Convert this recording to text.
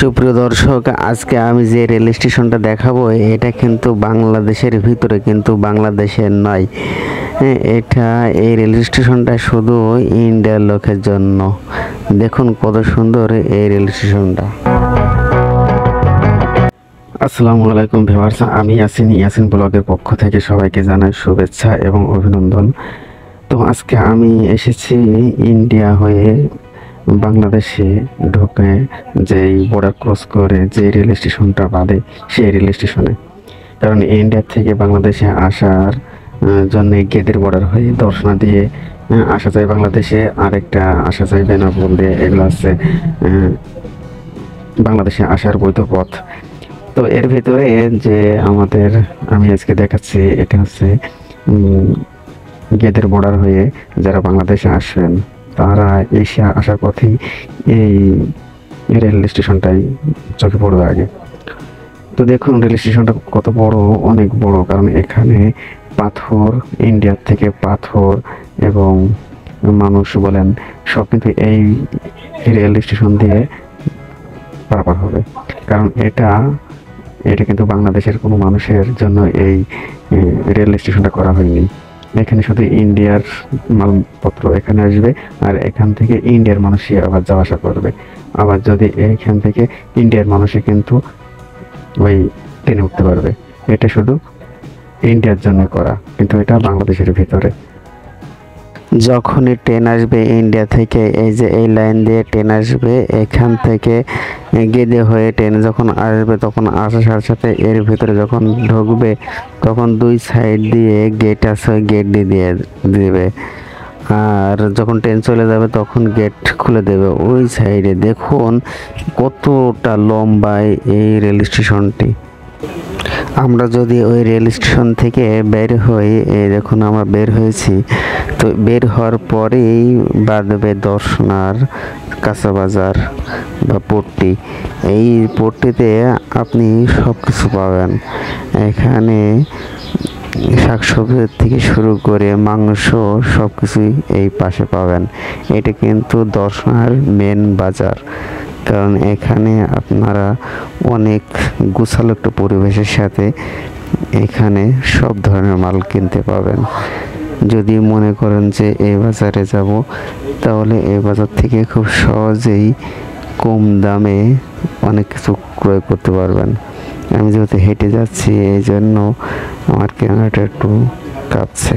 সুপ্রিয় দর্শক, আজকে আমি যে রেল স্টেশনটা দেখাবো এটা কিন্তু বাংলাদেশের ভিতরে, কিন্তু বাংলাদেশের নয়। এটা এই রেল স্টেশনটা শুধু ইন্ডিয়ার লোকের জন্য। দেখুন কত সুন্দর এই রেল স্টেশনটা। আসসালামু আলাইকুম ভিউয়ার্স, আমি ইয়াসিন ব্লগের পক্ষ থেকে সবাইকে জানাই শুভেচ্ছা এবং অভিনন্দন। তো আজকে আমি এসেছি ইন্ডিয়া হয়ে বাংলাদেশে ঢোকে যেই বর্ডার ক্রস করে যে রেল স্টেশনটা বাদে সেই রেল স্টেশনে, কারণ ইন্ডিয়া থেকে বাংলাদেশে আসার জন্য গেদের বর্ডার হয়ে দর্শনা দিয়ে আসা যায় বাংলাদেশে, আরেকটা আসা যায় বেনাপোল দিয়ে। এগুলো আছে বাংলাদেশে আসার বৈধ পথ। তো এর ভিতরে যে আমাদের আমি আজকে দেখাচ্ছি এটা হচ্ছে গেদের বর্ডার হয়ে যারা বাংলাদেশে আসেন তারা এসে আসার পথেই এই রেল স্টেশনটাই চোখে পড়বে আগে। তো দেখুন রেল স্টেশনটা কত বড়, অনেক বড়, কারণ এখানে পাথর, ইন্ডিয়ার থেকে পাথর এবং মানুষ বলেন সব কিন্তু এই রেল স্টেশন দিয়ে পারাপার হবে। কারণ এটা কিন্তু বাংলাদেশের কোনো মানুষের জন্য এই রেল স্টেশনটা করা হয়নি। এখানে শুধু ইন্ডিয়ার মালপত্র এখানে আসবে, আর এখান থেকে ইন্ডিয়ার মানুষই আবার যাওয়া আসা করবে। আবার যদি এইখান থেকে ইন্ডিয়ার মানুষই কিন্তু ওই ট্রেনে উঠতে পারবে। এটা শুধু ইন্ডিয়ার জন্য করা, কিন্তু এটা বাংলাদেশের ভিতরে। যখনই ট্রেন আসবে ইন্ডিয়া থেকে, এই যে এই লাইন দিয়ে ট্রেন আসবে, এখান থেকে গেদে হয়ে ট্রেন যখন আসবে তখন আসার সাথে সাথে এর ভিতরে যখন ঢুকবে তখন দুই সাইড দিয়ে গেট আছে, গেট দিয়ে দেবে। আর যখন ট্রেন চলে যাবে তখন গেট খুলে দেবে ওই সাইডে। দেখুন কতটা লম্বায় এই রেল স্টেশনটি। আমরা যদি ওই রেল স্টেশন থেকে বের হই, এই দেখুন আমরা বের হয়েছি, তো বের হওয়ার পরেই বাদবে দর্শনার কাঁচা বাজার বা পট্টি। এই পট্টিতে আপনি সব কিছু পাবেন। এখানে শাকসবজি থেকে শুরু করে মাংস সব কিছুই এই পাশে পাবেন। এটা কিন্তু দর্শনার মেন বাজার, কারণ এখানে আপনারা অনেক গোছালো একটা পরিবেশের সাথে এখানে সব ধরনের মাল কিনতে পাবেন। যদি মনে করেন যে এই বাজারে যাব, তাহলে এই বাজার থেকে খুব সহজেই কম দামে অনেক কিছু ক্রয় করতে পারবেন। আমি যেহেতু হেঁটে যাচ্ছি এই জন্য আমার কেনাটা একটু কাঁপছে।